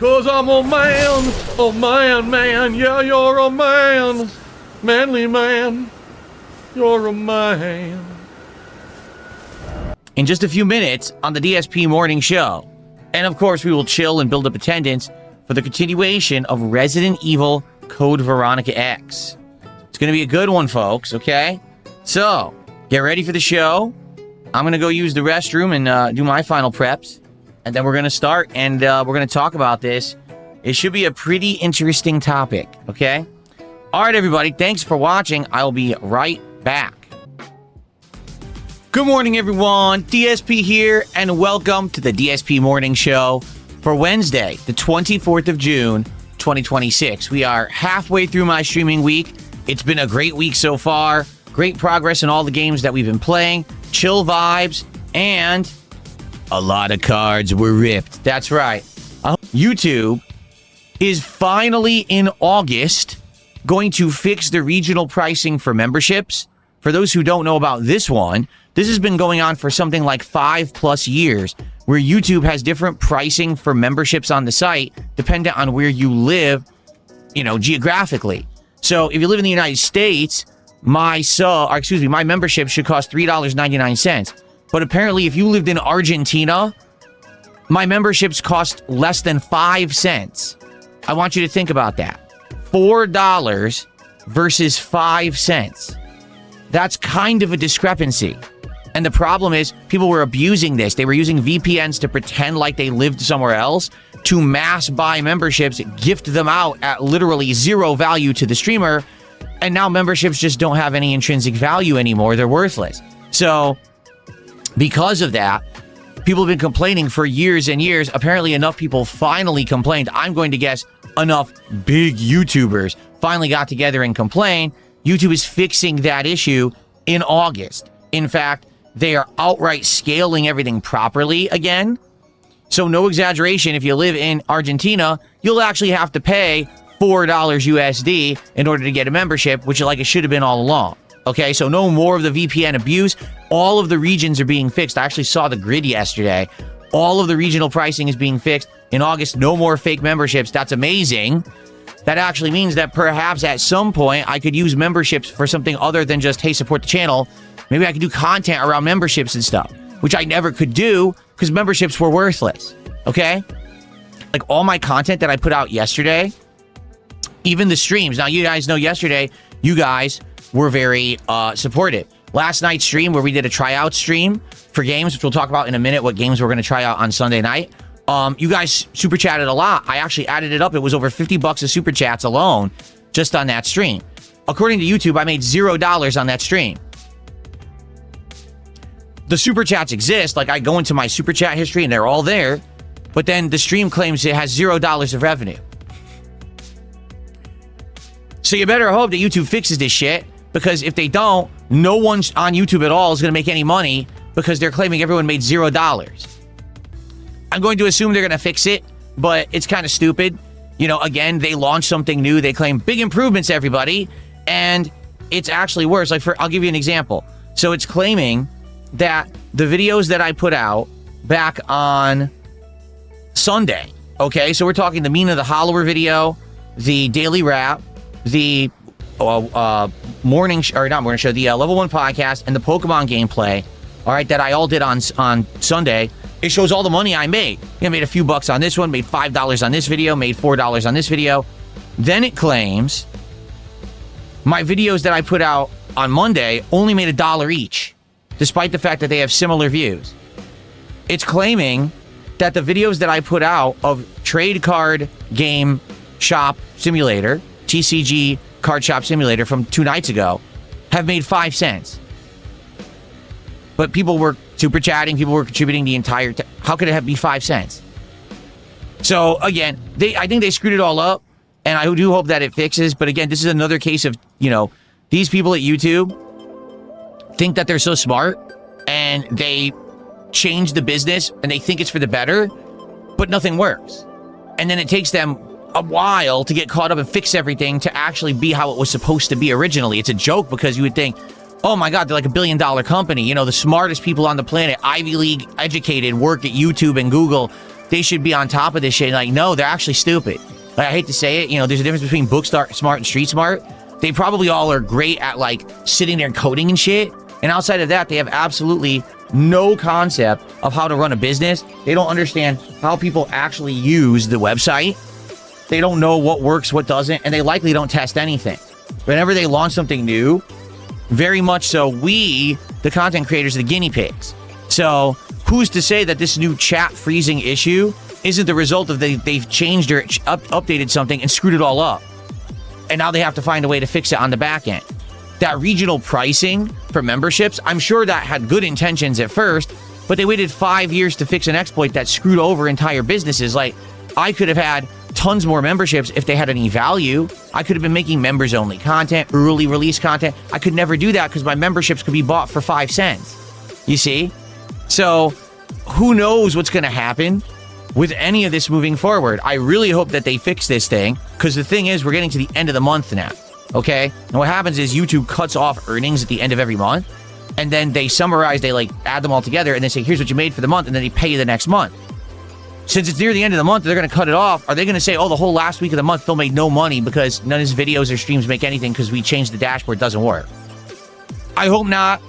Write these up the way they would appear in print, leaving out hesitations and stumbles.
'Cause I'm a man, man, yeah, you're a man, manly man, you're a man. In just a few minutes on the DSP Morning Show. And of course, we will chill and build up attendance for the continuation of Resident Evil Code Veronica X. It's going to be a good one, folks, okay? So, get ready for the show. I'm going to go use the restroom and do my final preps. And then we're going to start, and we're going to talk about this. It should be a pretty interesting topic, okay? All right, everybody. Thanks for watching. I'll be right back. Good morning, everyone. DSP here, and welcome to the DSP Morning Show for Wednesday, the 24th of June, 2026. We are halfway through my streaming week. It's been a great week so far. Great progress in all the games that we've been playing. Chill vibes, and a lot of cards were ripped. That's right. YouTube is finally in August going to fix the regional pricing for memberships. For those who don't know about this one, this has been going on for something like 5+ years, where YouTube has different pricing for memberships on the site dependent on where you live, geographically. So if you live in the United States, my membership should cost $3.99. But apparently, if you lived in Argentina, my memberships cost less than 5 cents. I want you to think about that. $4 versus 5 cents. That's kind of a discrepancy. And the problem is, people were abusing this. They were using VPNs to pretend like they lived somewhere else to mass buy memberships, gift them out at literally zero value to the streamer. And now memberships just don't have any intrinsic value anymore. They're worthless. So because of that, people have been complaining for years and years. Apparently enough people finally complained. I'm going to guess enough big YouTubers finally got together and complained. YouTube is fixing that issue in August. In fact, they are outright scaling everything properly again. So no exaggeration, if you live in Argentina, you'll actually have to pay $4 USD in order to get a membership, which it should have been all along. Okay, so no more of the VPN abuse. All of the regions are being fixed. I actually saw the grid yesterday. All of the regional pricing is being fixed. In August, no more fake memberships. That's amazing. That actually means that perhaps at some point I could use memberships for something other than just, hey, support the channel. Maybe I could do content around memberships and stuff, which I never could do because memberships were worthless. Okay? Like all my content that I put out yesterday, even the streams. Now, you guys know yesterday, you guys were very supportive. Last night's stream where we did a tryout stream for games, which we'll talk about in a minute, what games we're going to try out on Sunday night. You guys super chatted a lot. I actually added it up. It was over $50 of super chats alone just on that stream. According to YouTube, I made $0 on that stream. The super chats exist. I go into my super chat history and they're all there. But then the stream claims it has $0 of revenue. So you better hope that YouTube fixes this shit, because if they don't, no one on YouTube at all is going to make any money because they're claiming everyone made $0. I'm going to assume they're going to fix it, but it's kind of stupid. Again, they launched something new. They claim big improvements, everybody, and it's actually worse. I'll give you an example. So it's claiming that the videos that I put out back on Sunday, okay? So we're talking the Mina the Hollower video, the Daily Wrap, the level 1 podcast, and the Pokemon gameplay, all right, that I all did on Sunday. It shows all the money I made. I made a few bucks on this one, made $5 on this video, made $4 on this video. Then it claims my videos that I put out on Monday only made $1 each, despite the fact that they have similar views. It's claiming that the videos that I put out of Trade Card Game Shop Simulator, TCG Card Shop Simulator from 2 nights ago, have made 5 cents. But people were super chatting, people were contributing the entire how could it be 5 cents? So again, I think they screwed it all up, and I do hope that it fixes. But again, this is another case of, these people at YouTube think that they're so smart and they change the business and they think it's for the better, but nothing works. And then it takes them a while to get caught up and fix everything to actually be how it was supposed to be originally. It's a joke because you would think, oh my God, they're like $1 billion company. The smartest people on the planet, Ivy League educated, work at YouTube and Google. they should be on top of this shit. Like, no, they're actually stupid. Like, I hate to say it, you know, there's a difference between book smart and street smart. They probably all are great at like sitting there coding and shit. And outside of that, they have absolutely no concept of how to run a business. They don't understand how people actually use the website. They don't know what works, what doesn't, and they likely don't test anything. Whenever they launch something new, very much so, we, the content creators, are the guinea pigs. So who's to say that this new chat freezing issue isn't the result of they've changed or updated something and screwed it all up? And now they have to find a way to fix it on the back end. That regional pricing for memberships, I'm sure that had good intentions at first, but they waited 5 years to fix an exploit that screwed over entire businesses. Like, I could have had tons more memberships if they had any value. I could have been making members-only content, early release content. I could never do that because my memberships could be bought for 5 cents. You see? So, who knows what's going to happen with any of this moving forward. I really hope that they fix this thing, because the thing is, we're getting to the end of the month now, okay? And what happens is YouTube cuts off earnings at the end of every month, and then they summarize, they like add them all together, and they say, here's what you made for the month, and then they pay you the next month. Since it's near the end of the month, they're going to cut it off. Are they going to say, oh, the whole last week of the month, Phil made no money because none of his videos or streams make anything because we changed the dashboard, doesn't work? I hope not,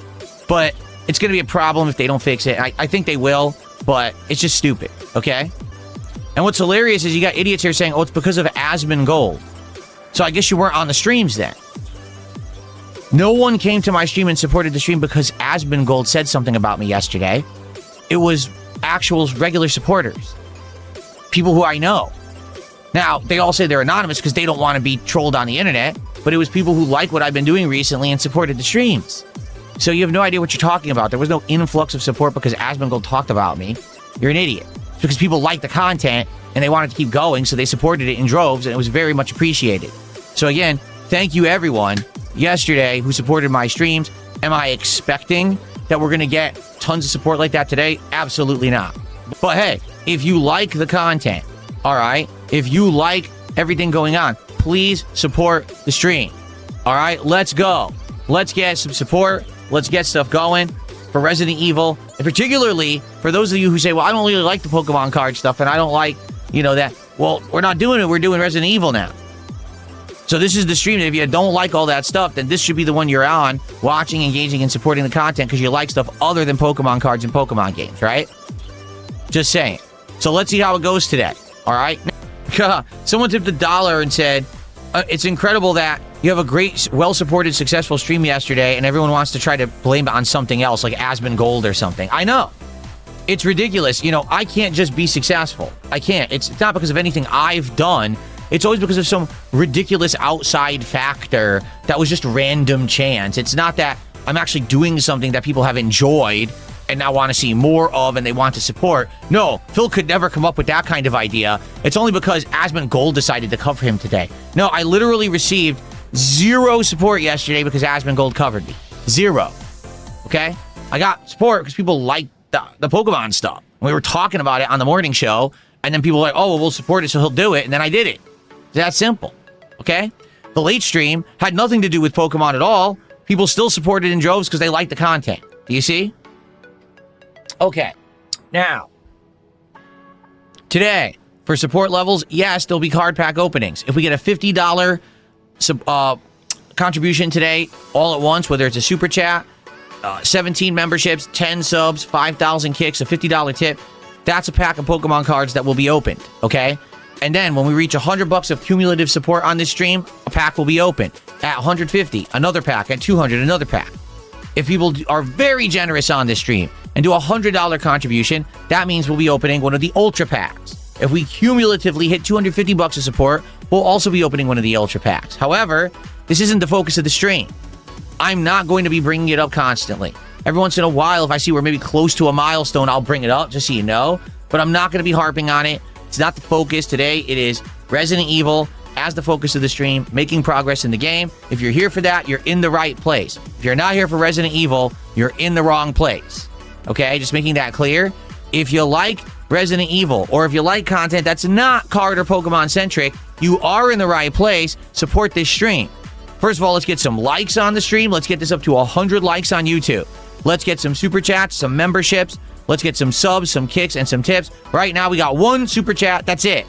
but it's going to be a problem if they don't fix it. I think they will, but it's just stupid, okay? And what's hilarious is you got idiots here saying, oh, it's because of Asmongold. So I guess you weren't on the streams then. No one came to my stream and supported the stream because Asmongold said something about me yesterday. It was actual regular supporters. People who I know. Now, they all say they're anonymous because they don't want to be trolled on the internet, but it was people who like what I've been doing recently and supported the streams. So you have no idea what you're talking about. There was no influx of support because Asmongold talked about me. You're an idiot. It's because people liked the content and they wanted to keep going, so they supported it in droves, and it was very much appreciated. So again, thank you everyone yesterday who supported my streams. Am I expecting that we're going to get tons of support like that today? Absolutely not. But hey, if you like the content, all right, if you like everything going on, please support the stream. All right, let's go. Let's get some support. Let's get stuff going for Resident Evil. And particularly for those of you who say, well, I don't really like the Pokemon card stuff and I don't like, you know, that. Well, we're not doing it. We're doing Resident Evil now. So this is the stream. If you don't like all that stuff, then this should be the one you're on, watching, engaging, and supporting the content because you like stuff other than Pokemon cards and Pokemon games, right? Just saying. So let's see how it goes today, all right? Someone tipped $1 and said, it's incredible that you have a great, well-supported, successful stream yesterday and everyone wants to try to blame it on something else, like Asmongold or something. I know. It's ridiculous. You know, I can't just be successful. I can't. It's not because of anything I've done. It's always because of some ridiculous outside factor that was just random chance. It's not that I'm actually doing something that people have enjoyed and now want to see more of and they want to support. No, Phil could never come up with that kind of idea. It's only because Asmongold decided to cover him today. No, I literally received 0 support yesterday because Asmongold covered me. 0. Okay? I got support because people liked the Pokemon stuff. We were talking about it on the morning show, and then people were like, oh, well, we'll support it, so he'll do it, and then I did it. It's that simple. Okay? The late stream had nothing to do with Pokemon at all. People still supported in droves because they liked the content. Do you see? Okay. Now, today, for support levels, yes, there'll be card pack openings. If we get a $50 contribution today, all at once, whether it's a super chat, 17 memberships, 10 subs, 5,000 kicks, a $50 tip, that's a pack of Pokemon cards that will be opened, okay? And then when we reach $100 of cumulative support on this stream, a pack will be opened. At 150, another pack. At 200, another pack. If people are very generous on this stream and do a $100 contribution, that means we'll be opening one of the Ultra Packs. If we cumulatively hit $250 of support, we'll also be opening one of the Ultra Packs. However, this isn't the focus of the stream. I'm not going to be bringing it up constantly. Every once in a while, if I see we're maybe close to a milestone, I'll bring it up, just so you know. But I'm not going to be harping on it. It's not the focus today. It is Resident Evil as the focus of the stream, making progress in the game. If you're here for that, you're in the right place. If you're not here for Resident Evil, you're in the wrong place. Okay, just making that clear. If you like Resident Evil, or if you like content that's not card or Pokemon centric, you are in the right place. Support this stream. First of all, let's get some likes on the stream. Let's get this up to 100 likes on YouTube. Let's get some super chats, some memberships. Let's get some subs, some kicks, and some tips. Right now, we got one super chat. That's it.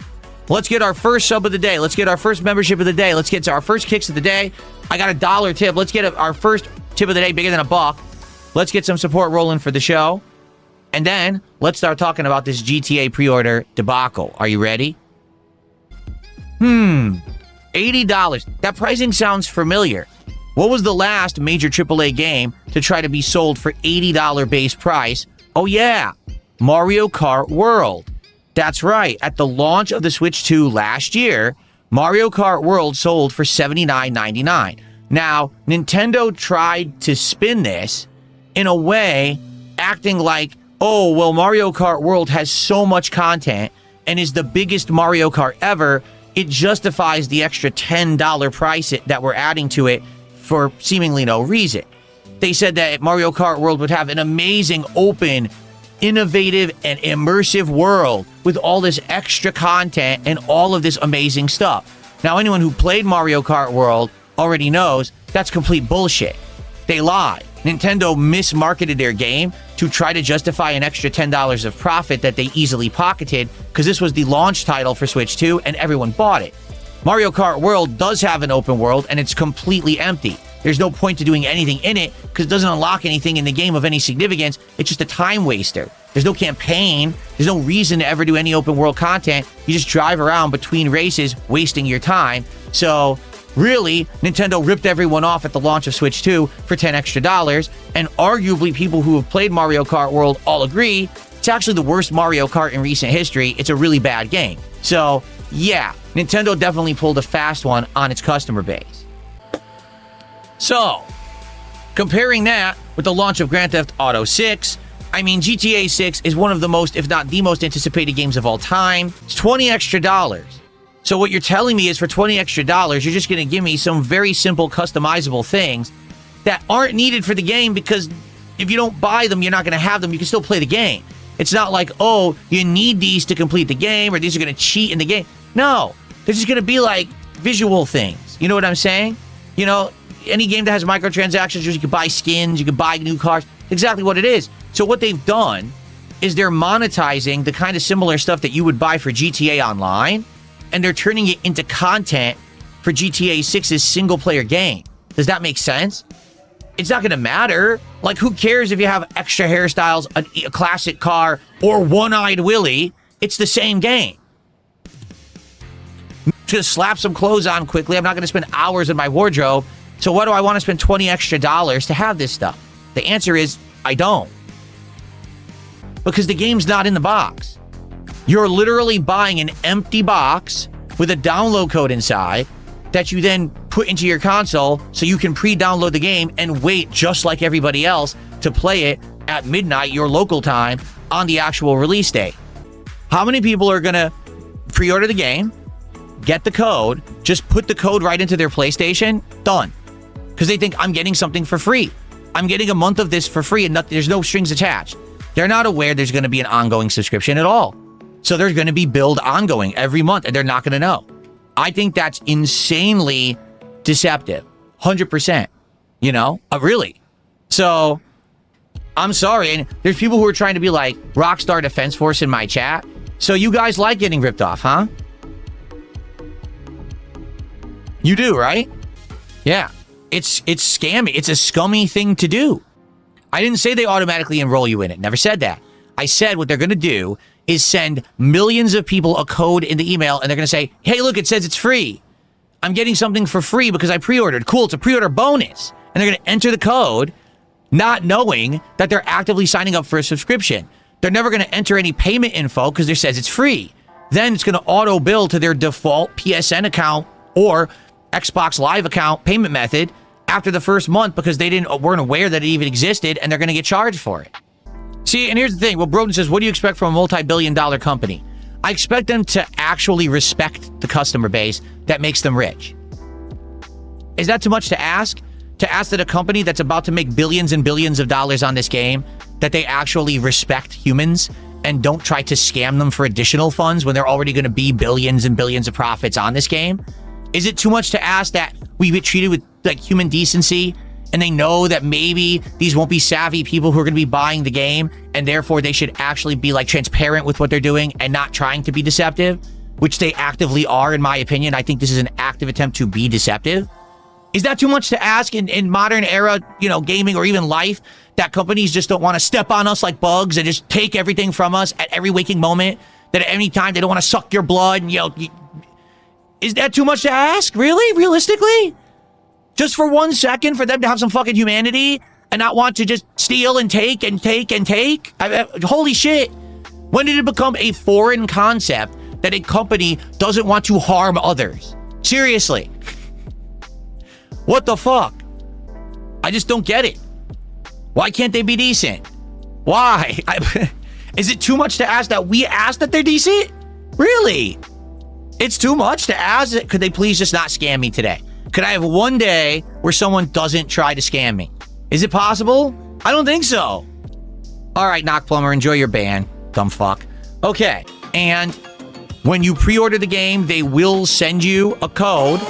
Let's get our first sub of the day. Let's get our first membership of the day. Let's get to our first kicks of the day. I got $1 tip. Let's get our first tip of the day bigger than $1. Let's get some support rolling for the show. And then let's start talking about this GTA pre-order debacle. Are you ready? $80. That pricing sounds familiar. What was the last major AAA game to try to be sold for $80 base price? Oh yeah, Mario Kart World. That's right. At the launch of the Switch 2 last year, Mario Kart World sold for $79.99. Now, Nintendo tried to spin this in a way acting like, oh, well, Mario Kart World has so much content and is the biggest Mario Kart ever, it justifies the extra $10 price that we're adding to it for seemingly no reason. They said that Mario Kart World would have an amazing, open, innovative, and immersive world with all this extra content and all of this amazing stuff. Now, anyone who played Mario Kart World already knows that's complete bullshit. They lied. Nintendo mismarketed their game to try to justify an extra $10 of profit that they easily pocketed because this was the launch title for Switch 2 and everyone bought it. Mario Kart World does have an open world and it's completely empty. There's no point to doing anything in it because it doesn't unlock anything in the game of any significance. It's just a time waster. There's no campaign. There's no reason to ever do any open world content. You just drive around between races, wasting your time. So really, Nintendo ripped everyone off at the launch of Switch 2 for $10 extra. And arguably, people who have played Mario Kart World all agree it's actually the worst Mario Kart in recent history. It's a really bad game. So yeah, Nintendo definitely pulled a fast one on its customer base. So, comparing that with the launch of Grand Theft Auto 6, I mean, GTA 6 is one of the most, if not the most anticipated games of all time. It's $20 extra. So what you're telling me is for $20 extra, you're just going to give me some very simple customizable things that aren't needed for the game because if you don't buy them, you're not going to have them. You can still play the game. It's not like, oh, you need these to complete the game or these are going to cheat in the game. No, they're just going to be like visual things. You know what I'm saying? You know, any game that has microtransactions, you can buy skins, you can buy new cars. Exactly what it is. So what they've done is they're monetizing the kind of similar stuff that you would buy for GTA Online, and they're turning it into content for GTA 6's single-player game. Does that make sense? It's not going to matter. Like, who cares if you have extra hairstyles, a classic car, or One-Eyed Willie? It's the same game. I'm just going to slap some clothes on quickly. I'm not going to spend hours in my wardrobe. So why do I want to spend $20 extra to have this stuff? The answer is, I don't. Because the game's not in the box. You're literally buying an empty box with a download code inside that you then put into your console so you can pre-download the game and wait just like everybody else to play it at midnight, your local time, on the actual release date. How many people are going to pre-order the game, get the code, just put the code right into their PlayStation? Done. Because they think I'm getting something for free. I'm getting a month of this for free and there's no strings attached. They're not aware there's going to be an ongoing subscription at all. So there's going to be billed ongoing every month and they're not going to know. I think that's insanely deceptive. 100%. You know? Really. So, I'm sorry. And there's people who are trying to be like Rockstar Defense Force in my chat. So you guys like getting ripped off, huh? You do, right? Yeah. It's scammy. It's a scummy thing to do. I didn't say they automatically enroll you in it. Never said that. I said what they're going to do is send millions of people a code in the email and they're going to say, hey, look, it says it's free. I'm getting something for free because I pre-ordered. Cool, it's a pre-order bonus. And they're going to enter the code not knowing that they're actively signing up for a subscription. They're never going to enter any payment info because it says it's free. Then it's going to auto bill to their default PSN account or Xbox Live account payment method after the first month because they weren't aware that it even existed and they're going to get charged for it. See, and here's the thing. Well, Broden says, what do you expect from a multi-billion-dollar company? I expect them to actually respect the customer base that makes them rich. Is that too much to ask? To ask that a company that's about to make billions and billions of dollars on this game, that they actually respect humans and don't try to scam them for additional funds when they're already going to be billions and billions of profits on this game? Is it too much to ask that we be treated with like human decency and they know that maybe these won't be savvy people who are going to be buying the game, and therefore they should actually be like transparent with what they're doing and not trying to be deceptive, which they actively are, in my opinion. I think this is an active attempt to be deceptive. Is that too much to ask in modern era, gaming or even life, that companies just don't want to step on us like bugs and just take everything from us at every waking moment, that at any time they don't want to suck your blood? And, is that too much to ask? Really? Realistically? Just for 1 second for them to have some fucking humanity and not want to just steal and take and take and take? Holy shit. When did it become a foreign concept that a company doesn't want to harm others? Seriously. What the fuck? I just don't get it. Why can't they be decent? Why? Is it too much to ask that we ask that they're decent? Really? It's too much to ask. Could they please just not scam me today? Could I have one day where someone doesn't try to scam me? Is it possible? I don't think so. All right, Knock Plumber, enjoy your ban. Dumb fuck. Okay, and when you pre-order the game, they will send you a code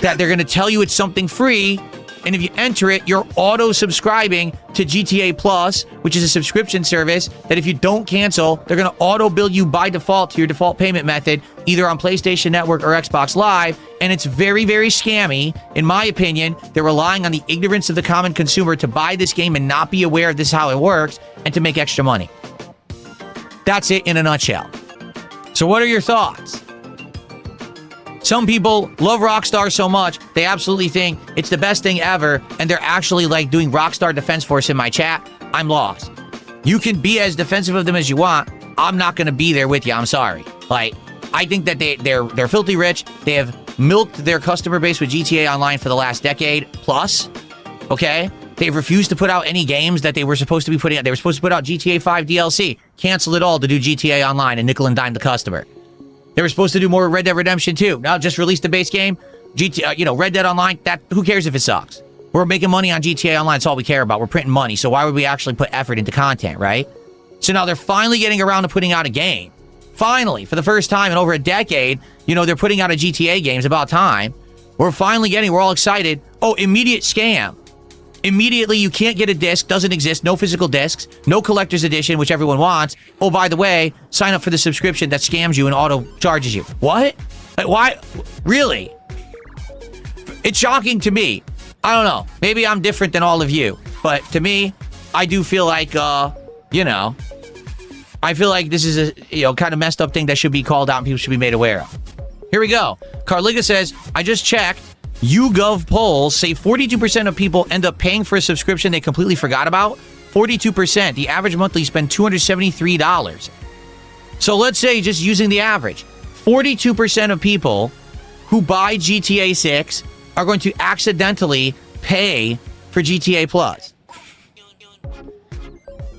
that they're going to tell you it's something free, and if you enter it, you're auto-subscribing to GTA Plus, which is a subscription service that if you don't cancel, they're going to auto-bill you by default to your default payment method, either on PlayStation Network or Xbox Live, and it's very, very scammy. In my opinion, they're relying on the ignorance of the common consumer to buy this game and not be aware of this is how it works, and to make extra money. That's it in a nutshell. So what are your thoughts? Some people love Rockstar so much, they absolutely think it's the best thing ever, and they're actually like doing Rockstar Defense Force in my chat. I'm lost. You can be as defensive of them as you want. I'm not going to be there with you. I'm sorry. Like, I think that they're filthy rich. They have milked their customer base with GTA Online for the last decade plus. Okay? They've refused to put out any games that they were supposed to be putting out. They were supposed to put out GTA 5 DLC. Cancel it all to do GTA Online and nickel and dime the customer. They were supposed to do more Red Dead Redemption 2. Now just release the base game. Red Dead Online, who cares if it sucks? We're making money on GTA Online. That's all we care about. We're printing money. So why would we actually put effort into content, right? So now they're finally getting around to putting out a game. Finally, for the first time in over a decade, they're putting out a GTA game. It's about time. We're all excited. Oh, immediate scam. Immediately, you can't get a disc, doesn't exist, no physical discs, no collector's edition, which everyone wants. Oh, by the way, sign up for the subscription that scams you and auto charges you. What? Like, why? Really? It's shocking to me. I don't know. Maybe I'm different than all of you, but to me, I do feel like, I feel like this is a, kind of messed up thing that should be called out and people should be made aware of. Here we go. Carliga says, I just checked. YouGov polls say 42% of people end up paying for a subscription they completely forgot about. 42%. The average monthly spend $273. So let's say, just using the average, 42% of people who buy GTA 6 are going to accidentally pay for GTA Plus.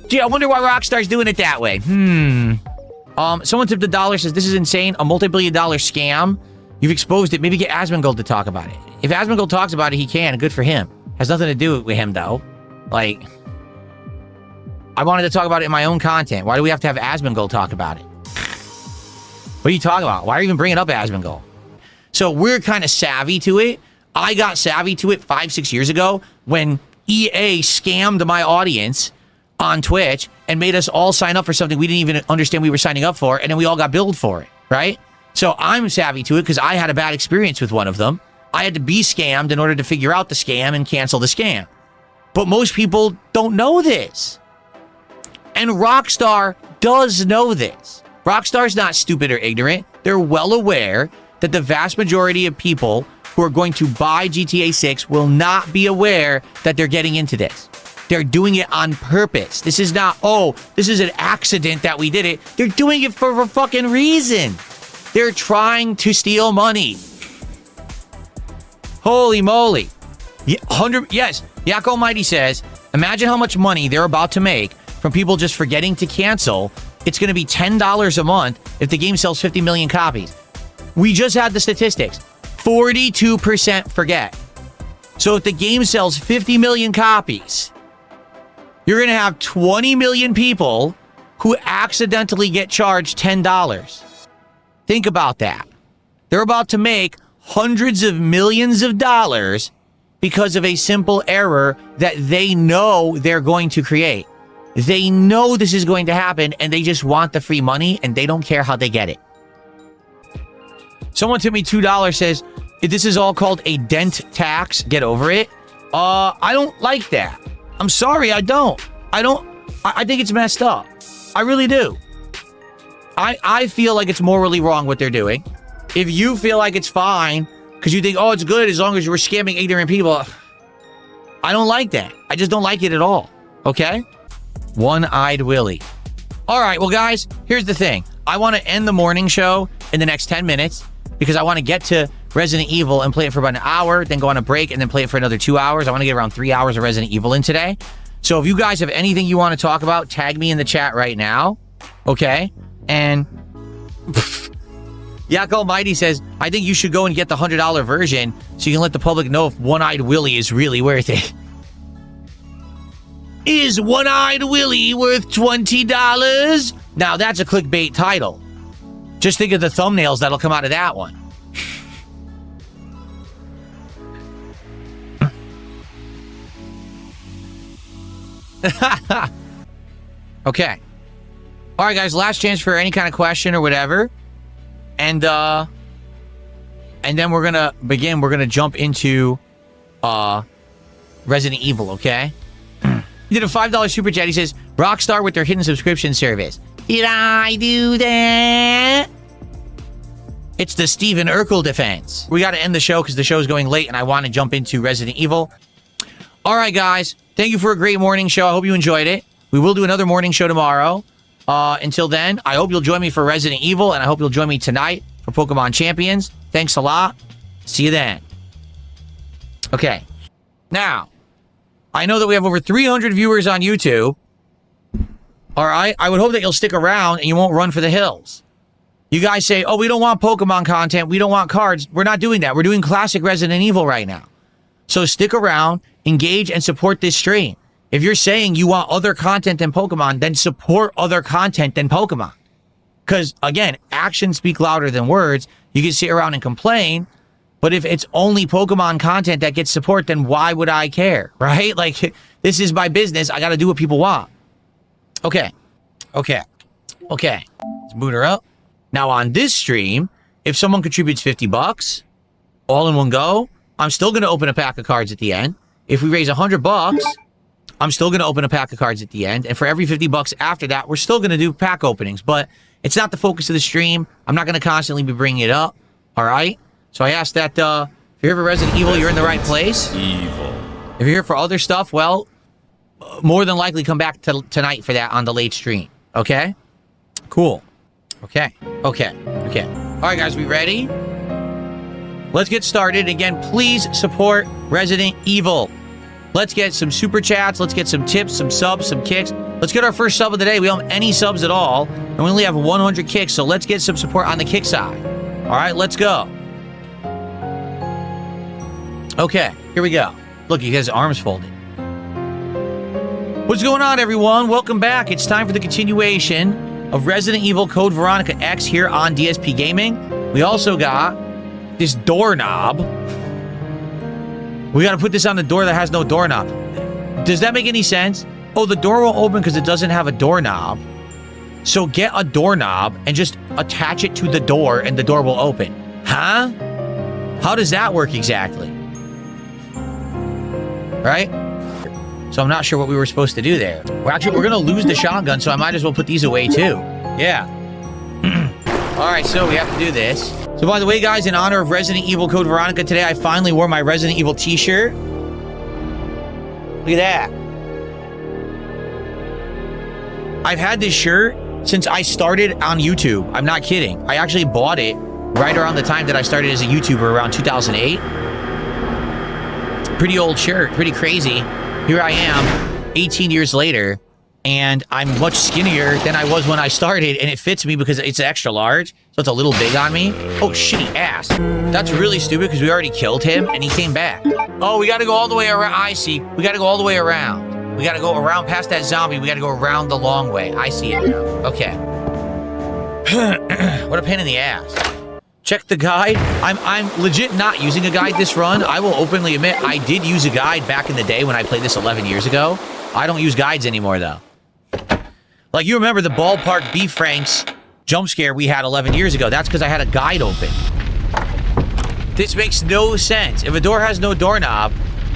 Gee, I wonder why Rockstar's doing it that way. Someone tipped $1, says, this is insane. A multi-billion-dollar scam. You've exposed it. Maybe get Asmongold to talk about it. If Asmongold talks about it, he can. Good for him. Has nothing to do with him, though. Like, I wanted to talk about it in my own content. Why do we have to have Asmongold talk about it? What are you talking about? Why are you even bringing up Asmongold? So we're kind of savvy to it. I got savvy to it 5-6 years ago when EA scammed my audience on Twitch and made us all sign up for something we didn't even understand we were signing up for, and then we all got billed for it, right? So I'm savvy to it because I had a bad experience with one of them. I had to be scammed in order to figure out the scam and cancel the scam. But most people don't know this. And Rockstar does know this. Rockstar's not stupid or ignorant. They're well aware that the vast majority of people who are going to buy GTA 6 will not be aware that they're getting into this. They're doing it on purpose. This is not, this is an accident that we did it. They're doing it for a fucking reason. They're trying to steal money. Holy moly. Yes, Yak Almighty says, imagine how much money they're about to make from people just forgetting to cancel. It's going to be $10 a month if the game sells 50 million copies. We just had the statistics. 42% forget. So if the game sells 50 million copies, you're going to have 20 million people who accidentally get charged $10. Think about that. They're about to make hundreds of millions of dollars because of a simple error that they know they're going to create. They know this is going to happen, and they just want the free money, and they don't care how they get it. Someone tipped me $2, says, this is all called a dent tax. Get over it. I don't like that. I'm sorry, I don't. I think it's messed up. I really do. I feel like it's morally wrong what they're doing. If you feel like it's fine, because you think, oh, it's good as long as you're scamming ignorant people, I don't like that. I just don't like it at all. Okay? One-eyed Willie. All right, well, guys, here's the thing. I want to end the morning show in the next 10 minutes because I want to get to Resident Evil and play it for about an hour, then go on a break, and then play it for another 2 hours. I want to get around 3 hours of Resident Evil in today. So if you guys have anything you want to talk about, tag me in the chat right now. Okay? And Yak Almighty says, I think you should go and get the $100 version so you can let the public know if One-Eyed Willie is really worth it. Is One-Eyed Willie worth $20? Now, that's a clickbait title. Just think of the thumbnails that'll come out of that one. Okay. All right, guys, last chance for any kind of question or whatever. And then we're going to begin. We're going to jump into Resident Evil, okay? He did a $5 super chat. He says, Rockstar with their hidden subscription service. Did I do that? It's the Steven Urkel defense. We got to end the show because the show is going late and I want to jump into Resident Evil. All right, guys. Thank you for a great morning show. I hope you enjoyed it. We will do another morning show tomorrow. Until then, I hope you'll join me for Resident Evil, and I hope you'll join me tonight for Pokemon Champions. Thanks a lot. See you then. Okay. Now, I know that we have over 300 viewers on YouTube. All right? I would hope that you'll stick around and you won't run for the hills. You guys say, oh, we don't want Pokemon content. We don't want cards. We're not doing that. We're doing classic Resident Evil right now. So stick around, engage, and support this stream. If you're saying you want other content than Pokemon, then support other content than Pokemon. Because, again, actions speak louder than words. You can sit around and complain, but if it's only Pokemon content that gets support, then why would I care, right? Like, this is my business. I got to do what people want. Okay. Let's boot her up. Now, on this stream, if someone contributes $50, all in one go, I'm still going to open a pack of cards at the end. If we raise $100... I'm still going to open a pack of cards at the end. And for every $50 after that, we're still going to do pack openings. But it's not the focus of the stream. I'm not going to constantly be bringing it up. All right? So I ask that if you're here for Resident Evil, you're in the right place. Evil. If you're here for other stuff, well, more than likely come back tonight for that on the late stream. Okay? Cool. Okay. All right, guys, we ready? Let's get started. Again, please support Resident Evil. Let's get some super chats. Let's get some tips, some subs, some kicks. Let's get our first sub of the day. We don't have any subs at all. And we only have 100 kicks. So let's get some support on the kick side. All right, let's go. Okay, here we go. Look, he has his arms folded. What's going on, everyone? Welcome back. It's time for the continuation of Resident Evil Code Veronica X here on DSP Gaming. We also got this doorknob. We got to put this on the door that has no doorknob. Does that make any sense? Oh, the door won't open because it doesn't have a doorknob. So get a doorknob and just attach it to the door and the door will open. Huh? How does that work exactly? Right? So I'm not sure what we were supposed to do there. Well, actually, we're going to lose the shotgun, so I might as well put these away too. Yeah. All right, so we have to do this. So by the way, guys, in honor of Resident Evil Code Veronica, today I finally wore my Resident Evil t-shirt. Look at that. I've had this shirt since I started on YouTube. I'm not kidding. I actually bought it right around the time that I started as a YouTuber, around 2008. Pretty old shirt, pretty crazy. Here I am, 18 years later, and I'm much skinnier than I was when I started, and it fits me because it's extra large, so it's a little big on me. Oh, shitty ass. That's really stupid because we already killed him, and he came back. Oh, we gotta go all the way around. I see. We gotta go all the way around. We gotta go around past that zombie. We gotta go around the long way. I see it now. Okay. What a pain in the ass. Check the guide. I'm legit not using a guide this run. I will openly admit I did use a guide back in the day when I played this 11 years ago. I don't use guides anymore, though. Like, you remember the ballpark B. Franks jump scare we had 11 years ago. That's because I had a guide open. This makes no sense. If a door has no doorknob,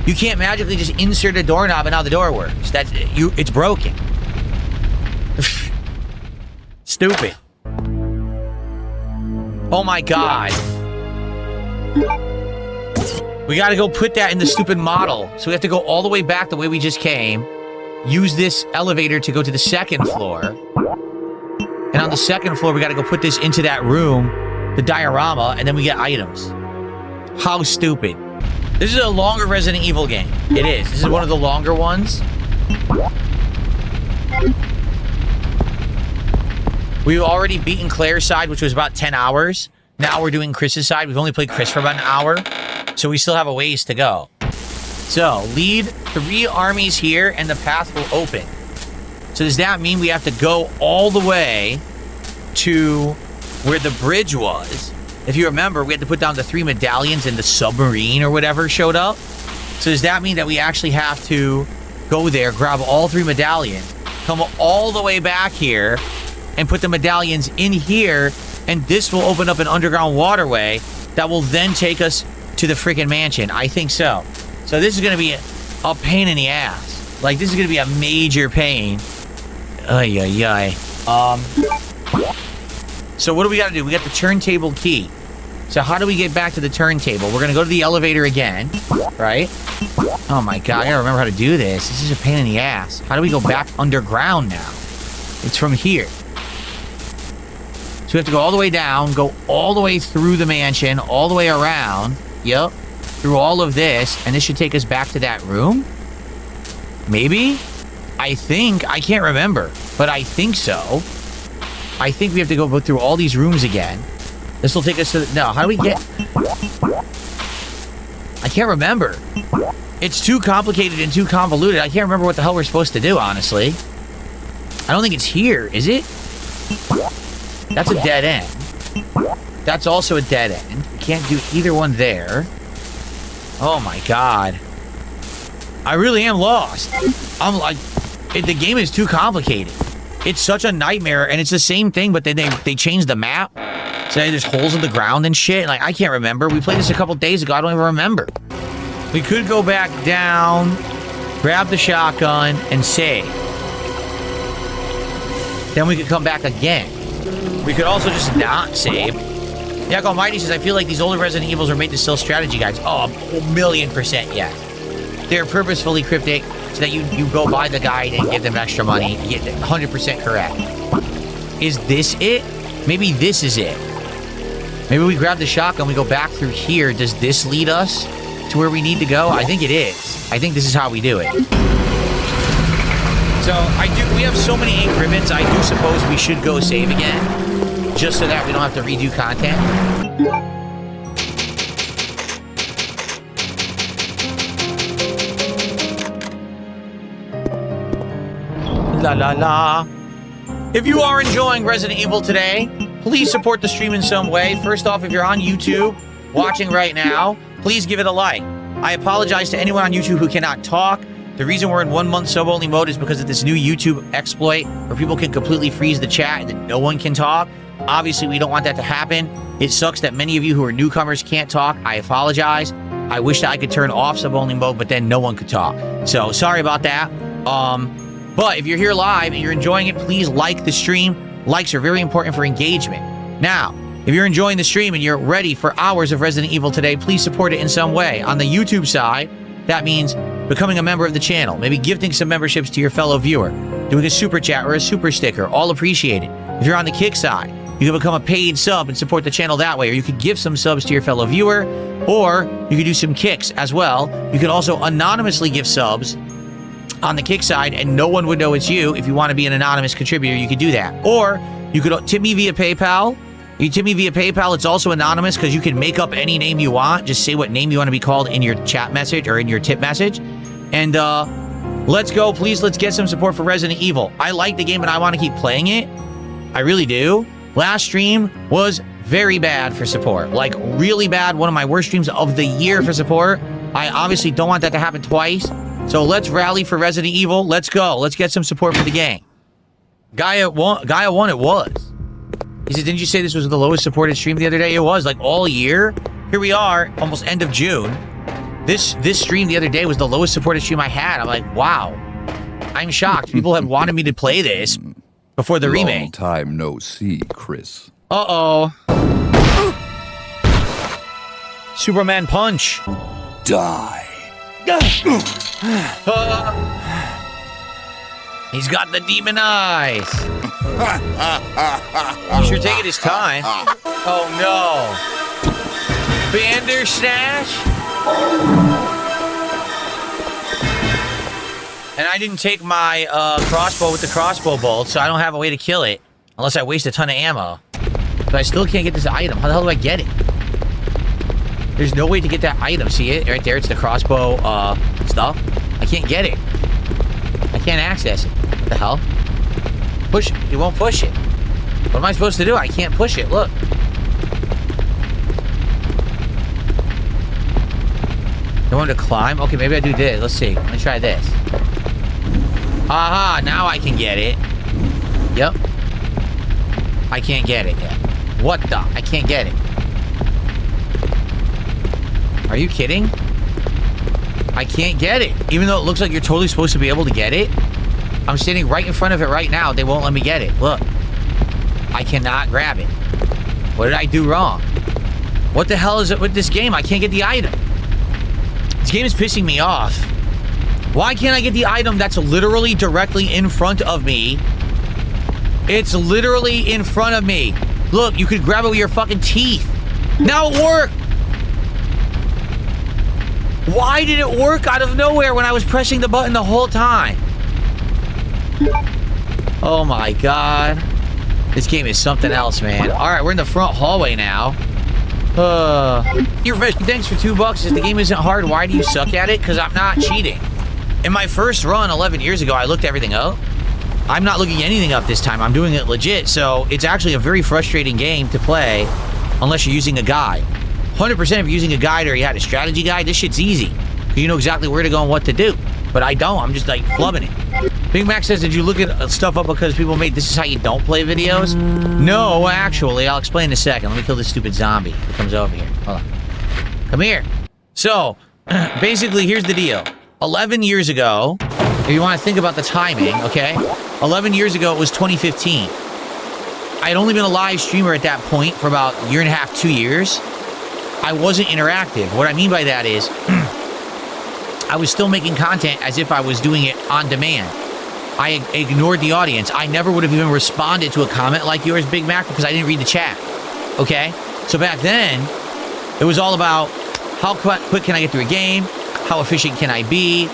you can't magically just insert a doorknob and how the door works. It's broken. Stupid. Oh my god. We gotta go put that in the stupid model. So we have to go all the way back the way we just came. Use this elevator to go to the second floor. And on the second floor, we gotta go put this into that room, the diorama, and then we get items. How stupid. This is a longer Resident Evil game. It is. This is one of the longer ones. We've already beaten Claire's side, which was about 10 hours. Now we're doing Chris's side. We've only played Chris for about an hour. So we still have a ways to go. So, lead 3 armies here, and the path will open. So does that mean we have to go all the way to where the bridge was? If you remember, we had to put down the 3 medallions and the submarine or whatever showed up. So does that mean that we actually have to go there, grab all 3 medallions, come all the way back here, and put the medallions in here, and this will open up an underground waterway that will then take us to the freaking mansion? I think so. So this is going to be a pain in the ass. Like, this is going to be a major pain. Ay, ay, ay. So what do we got to do? We got the turntable key. So how do we get back to the turntable? We're going to go to the elevator again, right? Oh my god, I got to remember how to do this. This is a pain in the ass. How do we go back underground now? It's from here. So we have to go all the way down, go all the way through the mansion, all the way around. Yep. Through all of this, and this should take us back to that room? Maybe? I can't remember, but I think so. I think we have to go through all these rooms again. This will take us to no, how do we get... I can't remember. It's too complicated and too convoluted. I can't remember what the hell we're supposed to do, honestly. I don't think it's here, is it? That's a dead end. That's also a dead end. We can't do either one there. Oh my god. I really am lost. I'm like... the game is too complicated. It's such a nightmare, and it's the same thing, but then they changed the map. So there's holes in the ground and shit. Like, I can't remember. We played this a couple days ago. I don't even remember. We could go back down, grab the shotgun, and save. Then we could come back again. We could also just not save. Yak Almighty says, I feel like these older Resident Evils are made to sell strategy guides. Oh, 1,000,000% yes. They're purposefully cryptic so that you go buy the guide and give them extra money. You get 100% correct. Is this it? Maybe this is it. Maybe we grab the shotgun, we go back through here. Does this lead us to where we need to go? I think it is. I think this is how we do it. So, we have so many ink ribbons, I do suppose we should go save again. Just so that we don't have to redo content. La la la. If you are enjoying Resident Evil today, please support the stream in some way. First off, if you're on YouTube watching right now, please give it a like. I apologize to anyone on YouTube who cannot talk. The reason we're in 1 month sub-only mode is because of this new YouTube exploit where people can completely freeze the chat and then no one can talk. Obviously, we don't want that to happen. It sucks that many of you who are newcomers can't talk. I apologize. I wish that I could turn off sub-only mode, but then no one could talk. So, sorry about that. But if you're here live and you're enjoying it, please like the stream. Likes are very important for engagement. Now, if you're enjoying the stream and you're ready for hours of Resident Evil today, please support it in some way. On the YouTube side, that means becoming a member of the channel, maybe gifting some memberships to your fellow viewer, doing a super chat or a super sticker, all appreciated. If you're on the Kick side, you can become a paid sub and support the channel that way, or you could give some subs to your fellow viewer, or you could do some kicks as well. You could also anonymously give subs on the Kick side, and no one would know it's you. If you want to be an anonymous contributor, you could do that. Or you could tip me via PayPal. You tip me via PayPal. It's also anonymous because you can make up any name you want. Just say what name you want to be called in your chat message or in your tip message. And let's go. Please, let's get some support for Resident Evil. I like the game and I want to keep playing it. I really do. Last stream was very bad for support. Like, really bad. One of my worst streams of the year for support. I obviously don't want that to happen twice. So let's rally for Resident Evil. Let's go. Let's get some support for the game. Gaia won it was. He said, didn't you say this was the lowest supported stream the other day? It was, like, all year. Here we are, almost end of June. This stream the other day was the lowest supported stream I had. I'm like, wow. I'm shocked. People have wanted me to play this before the remake. Long time no see, Chris. Uh-oh. Superman punch. Die. He's got the demon eyes. He's sure taking his time. Oh no. Bandersnatch? And I didn't take my crossbow with the crossbow bolt, so I don't have a way to kill it. Unless I waste a ton of ammo. But I still can't get this item. How the hell do I get it? There's no way to get that item. See it? Right there, it's the crossbow stuff. I can't get it. I can't access it. What the hell? Push it. It won't push it. What am I supposed to do? I can't push it. Look. I want to climb? Okay, maybe I do this. Let's see. Let me try this. Aha, now I can get it. Yep. I can't get it yet. What the? I can't get it. Are you kidding? I can't get it. Even though it looks like you're totally supposed to be able to get it. I'm standing right in front of it right now. They won't let me get it. Look. I cannot grab it. What did I do wrong? What the hell is it with this game? I can't get the item. This game is pissing me off. Why can't I get the item that's literally directly in front of me? It's literally in front of me. Look, you could grab it with your fucking teeth. Now it worked. Why did it work out of nowhere when I was pressing the button the whole time? Oh my god. This game is something else, man. Alright, we're in the front hallway now. Thanks for $2. If the game isn't hard, why do you suck at it? Because I'm not cheating. In my first run 11 years ago, I looked everything up. I'm not looking anything up this time. I'm doing it legit. So it's actually a very frustrating game to play unless you're using a guide. 100% if you're using a guide or you had a strategy guide, this shit's easy. Because you know exactly where to go and what to do. But I don't. I'm just like flubbing it. Big Mac says, did you look at stuff up because people made this is how you don't play videos? No, actually, I'll explain in a second. Let me kill this stupid zombie who comes over here. Hold on. Come here. So, basically, here's the deal. 11 years ago, if you want to think about the timing, okay? 11 years ago, it was 2015. I had only been a live streamer at that point for about a year and a half, 2 years. I wasn't interactive. What I mean by that is, I was still making content as if I was doing it on demand. I ignored the audience. I never would have even responded to a comment like yours, Big Mac, because I didn't read the chat. Okay? So back then, it was all about how quick can I get through a game? How efficient can I be?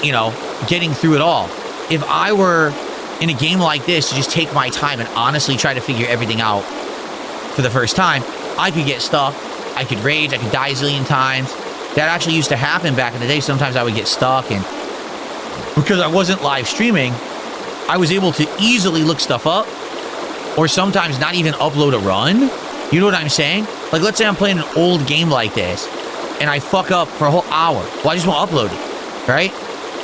You know, getting through it all. If I were in a game like this to just take my time and honestly try to figure everything out for the first time, I could get stuck. I could rage. I could die a zillion times. That actually used to happen back in the day. Sometimes I would get stuck, and because I wasn't live streaming, I was able to easily look stuff up, or sometimes not even upload a run. You know what I'm saying? Like, let's say I'm playing an old game like this, and I fuck up for a whole hour. Well, I just won't upload it, right?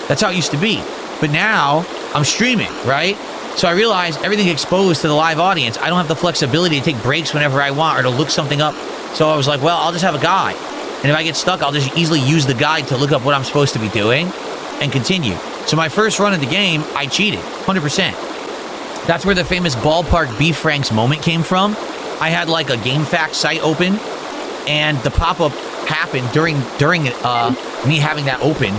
That's how it used to be. But now, I'm streaming, right? So I realize everything's exposed to the live audience. I don't have the flexibility to take breaks whenever I want or to look something up. So I was like, well, I'll just have a guide. And if I get stuck, I'll just easily use the guide to look up what I'm supposed to be doing and continue. So my first run of the game, I cheated, 100%. That's where the famous ballpark Beef Franks moment came from. I had like a GameFAQs site open, and the pop-up happened during me having that open,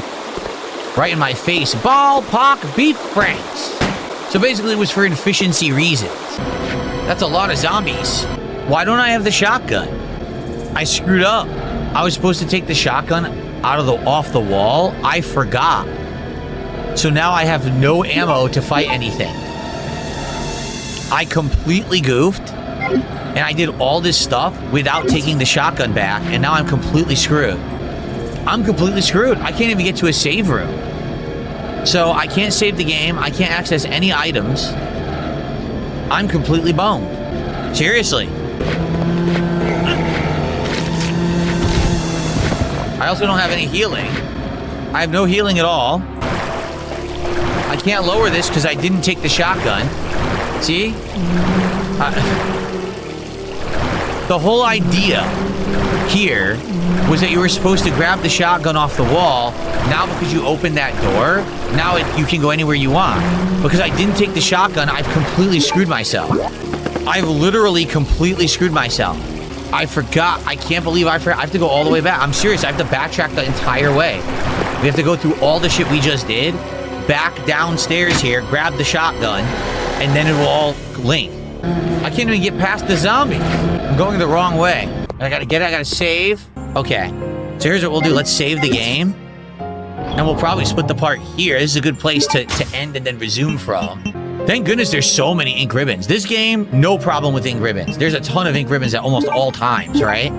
right in my face. Ballpark Beef Franks. So basically it was for efficiency reasons. That's a lot of zombies. Why don't I have the shotgun? I screwed up. I was supposed to take the shotgun off the wall. I forgot. So now I have no ammo to fight anything. I completely goofed, and I did all this stuff without taking the shotgun back, and now I'm completely screwed. I'm completely screwed. I can't even get to a save room. So I can't save the game. I can't access any items. I'm completely boned. Seriously. I also don't have any healing. I have no healing at all. I can't lower this because I didn't take the shotgun. See? The whole idea here was that you were supposed to grab the shotgun off the wall. Now because you opened that door, now you can go anywhere you want. Because I didn't take the shotgun, I've completely screwed myself. I've literally completely screwed myself. I forgot. I can't believe I forgot. I have to go all the way back. I'm serious. I have to backtrack the entire way. We have to go through all the shit we just did, back downstairs here, grab the shotgun, and then it will all link. I can't even get past the zombie. I'm going the wrong way. I gotta save. Okay. So here's what we'll do. Let's save the game. And we'll probably split the part here. This is a good place to end and then resume from. Thank goodness there's so many ink ribbons. This game, no problem with ink ribbons. There's a ton of ink ribbons at almost all times, right?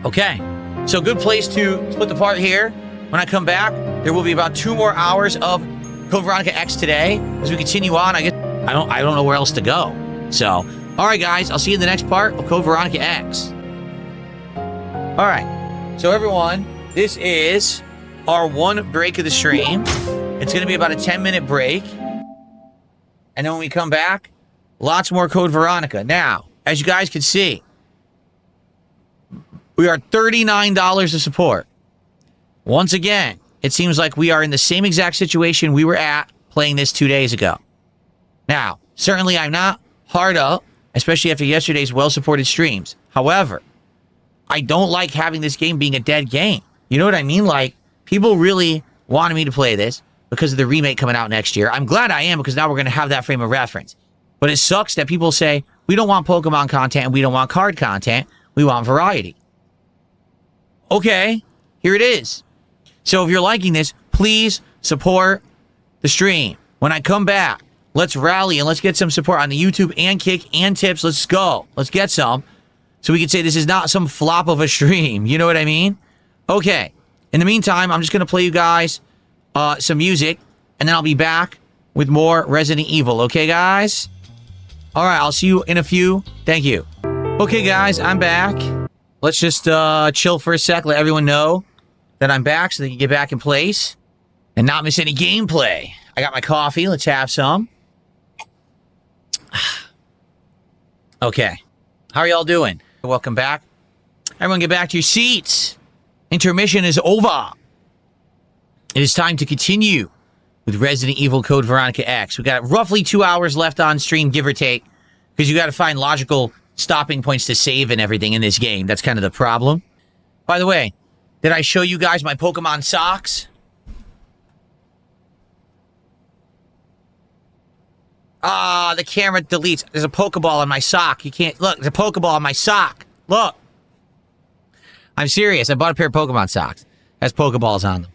Okay. So good place to split the part here. When I come back, there will be about 2 more hours of Code Veronica X today. As we continue on, I guess I don't know where else to go. So, all right, guys, I'll see you in the next part of Code Veronica X. All right. So, everyone, this is our 1 break of the stream. It's going to be about a 10-minute break. And then when we come back, lots more Code Veronica. Now, as you guys can see, we are $39 of support. Once again, it seems like we are in the same exact situation we were at playing this 2 days ago. Now, certainly I'm not hard up, especially after yesterday's well-supported streams. However, I don't like having this game being a dead game. You know what I mean? Like, people really wanted me to play this because of the remake coming out next year. I'm glad I am because now we're going to have that frame of reference. But it sucks that people say, we don't want Pokemon content and we don't want card content. We want variety. Okay, here it is. So if you're liking this, please support the stream. When I come back, let's rally and let's get some support on the YouTube and Kick and Tips. Let's go. Let's get some. So we can say this is not some flop of a stream. You know what I mean? Okay. In the meantime, I'm just going to play you guys some music, and then I'll be back with more Resident Evil. Okay, guys? All right, I'll see you in a few. Thank you. Okay, guys, I'm back. Let's just chill for a sec, let everyone know that I'm back so they can get back in place and not miss any gameplay. I got my coffee. Let's have some. Okay. How are y'all doing? Welcome back. Everyone get back to your seats. Intermission is over. It is time to continue with Resident Evil Code Veronica X. We got roughly 2 hours left on stream, give or take, because you got to find logical stopping points to save and everything in this game. That's kind of the problem. By the way, did I show you guys my Pokemon socks? Ah, the camera deletes. There's a Pokeball on my sock. You can't... Look, there's a Pokeball on my sock. Look. I'm serious. I bought a pair of Pokemon socks. It has Pokeballs on them.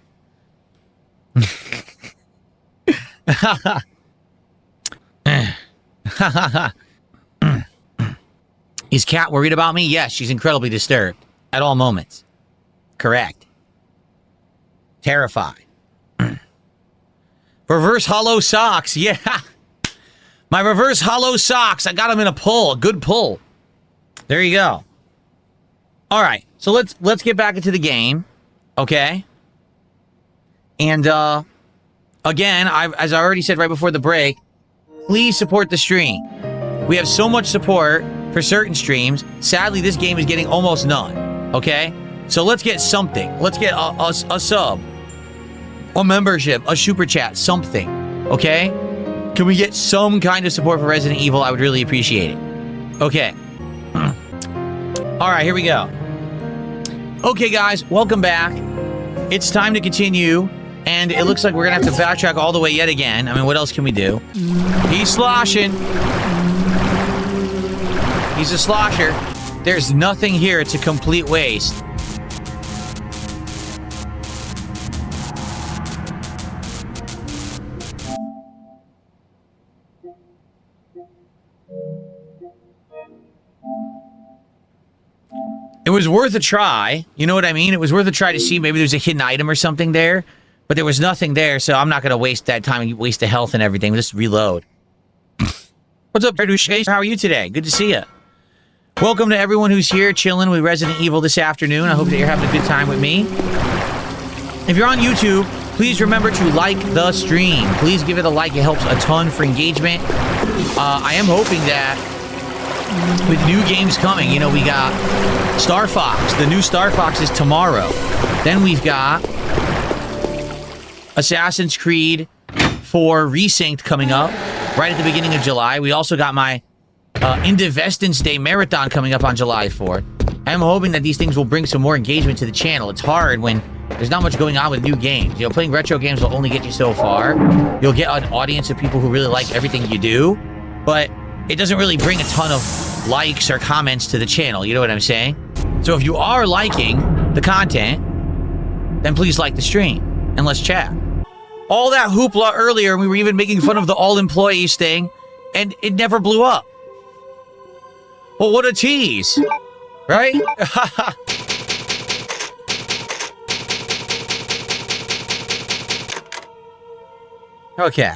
Is Kat worried about me? Yes, she's incredibly disturbed. At all moments. Correct. Terrified. Reverse hollow socks. Yeah. My reverse hollow socks. I got them in a pull. A good pull. There you go. All right. So let's get back into the game. Okay. And again, as I already said right before the break, please support the stream. We have so much support for certain streams. Sadly, this game is getting almost none. Okay? So let's get something. Let's get a sub, a membership, a super chat, something. Okay? Can we get some kind of support for Resident Evil? I would really appreciate it. Okay. All right, here we go. Okay, guys, welcome back. It's time to continue, and it looks like we're going to have to backtrack all the way yet again. I mean, what else can we do? He's sloshing. He's a slosher. There's nothing here. It's a complete waste. It was worth a try. You know what I mean? It was worth a try to see maybe there's a hidden item or something there. But there was nothing there, so I'm not going to waste that time and waste the health and everything. Just reload. What's up, Produce? How are you today? Good to see you. Welcome to everyone who's here chilling with Resident Evil this afternoon. I hope that you're having a good time with me. If you're on YouTube, please remember to like the stream. Please give it a like. It helps a ton for engagement. I am hoping that with new games coming, you know, we got Star Fox. The new Star Fox is tomorrow. Then we've got Assassin's Creed 4 Resynced coming up right at the beginning of July. We also got my Indivestance Day Marathon coming up on July 4th. I'm hoping that these things will bring some more engagement to the channel. It's hard when there's not much going on with new games. You know, playing retro games will only get you so far. You'll get an audience of people who really like everything you do, but it doesn't really bring a ton of likes or comments to the channel. You know what I'm saying? So if you are liking the content, then please like the stream and let's chat. All that hoopla earlier, we were even making fun of the all employees thing, and it never blew up. Well, what a tease, right? Okay.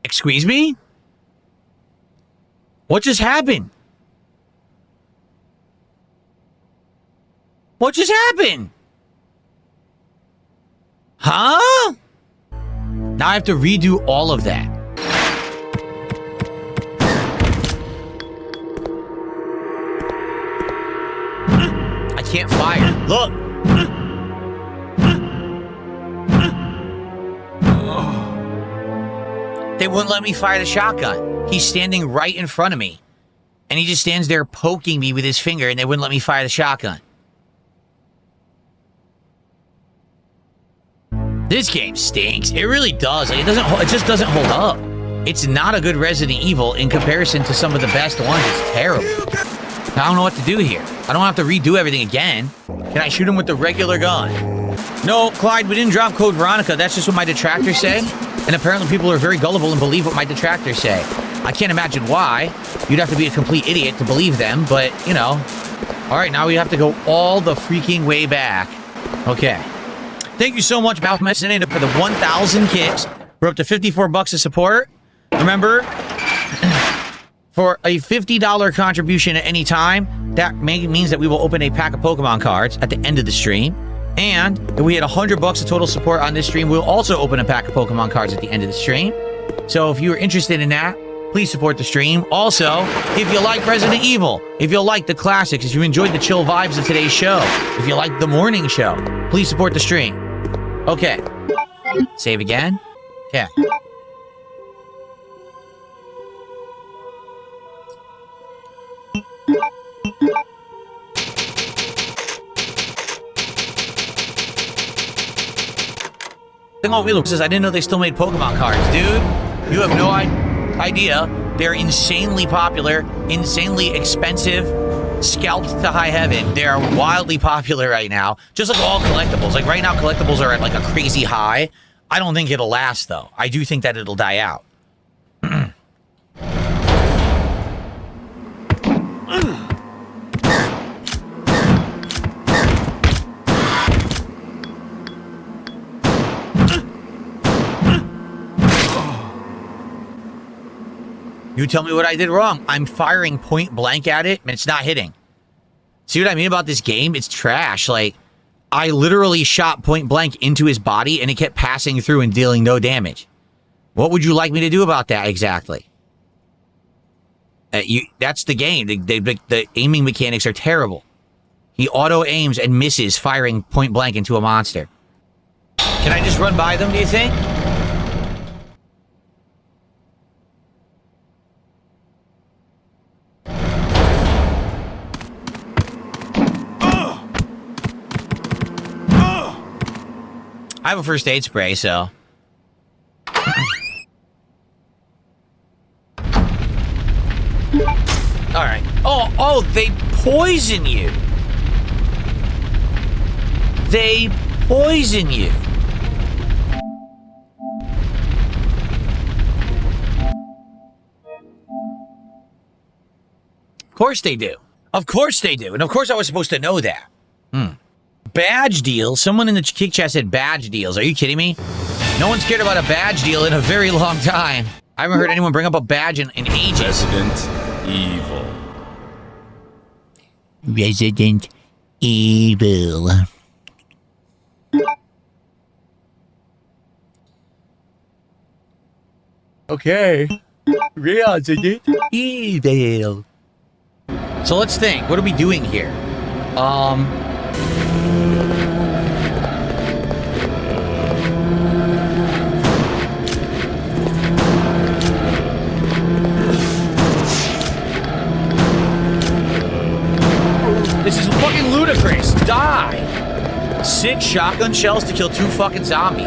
Excuse me? What just happened? What just happened? Huh? Now I have to redo all of that. I can't fire. Look. They wouldn't let me fire the shotgun. He's standing right in front of me. And he just stands there poking me with his finger, and they wouldn't let me fire the shotgun. This game stinks. It really does. Like, it just doesn't hold up. It's not a good Resident Evil in comparison to some of the best ones. It's terrible. I don't know what to do here. I don't have to redo everything again. Can I shoot him with the regular gun? No, Clyde, we didn't drop code Veronica. That's just what my detractors say. And apparently people are very gullible and believe what my detractors say. I can't imagine why. You'd have to be a complete idiot to believe them, but, you know. All right, now we have to go all the freaking way back. Okay. Thank you so much, Mouth Messinator, for the 1,000 kicks. We're up to $54 of support. Remember, for a $50 contribution at any time, that means that we will open a pack of Pokemon cards at the end of the stream. And if we had $100 of total support on this stream, we'll also open a pack of Pokemon cards at the end of the stream. So if you're interested in that, please support the stream. Also, if you like Resident Evil, if you like the classics, if you enjoyed the chill vibes of today's show, if you like the morning show, please support the stream. Okay. Save again. Yeah. Says, I didn't know they still made Pokemon cards. Dude, you have no idea. They're insanely popular, insanely expensive, scalped to high heaven. They are wildly popular right now. Just like all collectibles. Like right now, collectibles are at like a crazy high. I don't think it'll last, though. I do think that it'll die out. You tell me what I did wrong. I'm firing point blank at it, and it's not hitting. See what I mean about this game? It's trash. Like, I literally shot point blank into his body, and it kept passing through and dealing no damage. What would you like me to do about that exactly? That's the game. The aiming mechanics are terrible. He auto-aims and misses firing point blank into a monster. Can I just run by them, do you think? I have a first aid spray, so... All right. Oh, they poison you. They poison you. Of course they do. Of course they do. And of course I was supposed to know that. Badge deal? Someone in the kick chat said badge deals. Are you kidding me? No one's cared about a badge deal in a very long time. I haven't heard anyone bring up a badge in ages. Resident Evil. Resident Evil. Okay. Resident Evil. So let's think. What are we doing here? This is fucking ludicrous. Die. 6 shotgun shells to kill 2 fucking zombies.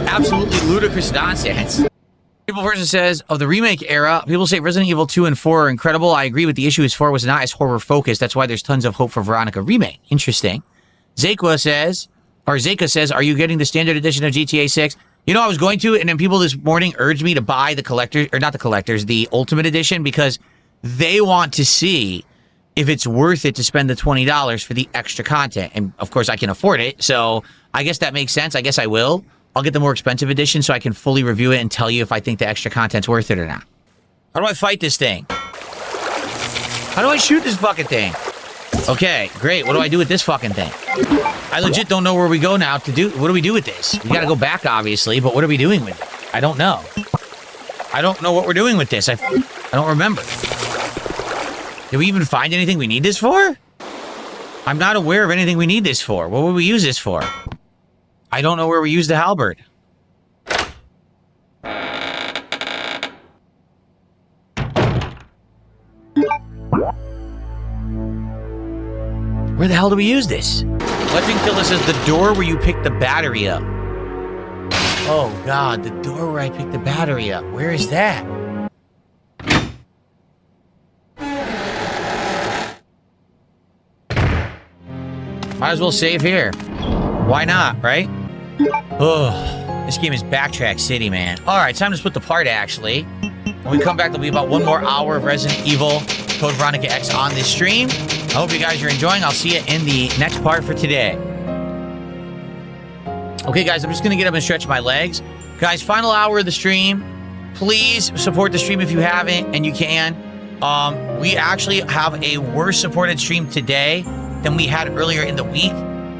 Absolutely ludicrous nonsense. People person says, of the remake era, people say Resident Evil 2 and 4 are incredible. I agree with the issue is 4 was not as horror focused. That's why there's tons of hope for Veronica remake. Interesting. Zeka says, are you getting the standard edition of GTA 6? You know, I was going to, and then people this morning urged me to buy the collectors, or not the collectors, the Ultimate Edition, because they want to see if it's worth it to spend the $20 for the extra content. And of course I can afford it, so I guess that makes sense. I guess I will. I'll get the more expensive edition so I can fully review it and tell you if I think the extra content's worth it or not. How do I fight this thing? How do I shoot this fucking thing? Okay, great. What do I do with this fucking thing? I legit don't know where we go now to do... What do we do with this? We gotta go back, obviously, but what are we doing with it? I don't know. I don't know what we're doing with this. I don't remember. Did we even find anything we need this for? I'm not aware of anything we need this for. What would we use this for? I don't know where we use the halberd. Where the hell do we use this? Legend Killer says the door where you pick the battery up. Oh god, the door where I pick the battery up. Where is that? Might as well save here. Why not, right? Oh, this game is Backtrack City, man. Alright, time to split the part, actually. When we come back, there'll be about 1 more hour of Resident Evil Code Veronica X on this stream. I hope you guys are enjoying. I'll see you in the next part for today. Okay, guys, I'm just going to get up and stretch my legs. Guys, final hour of the stream. Please support the stream if you haven't, and you can. We actually have a worse supported stream today than we had earlier in the week,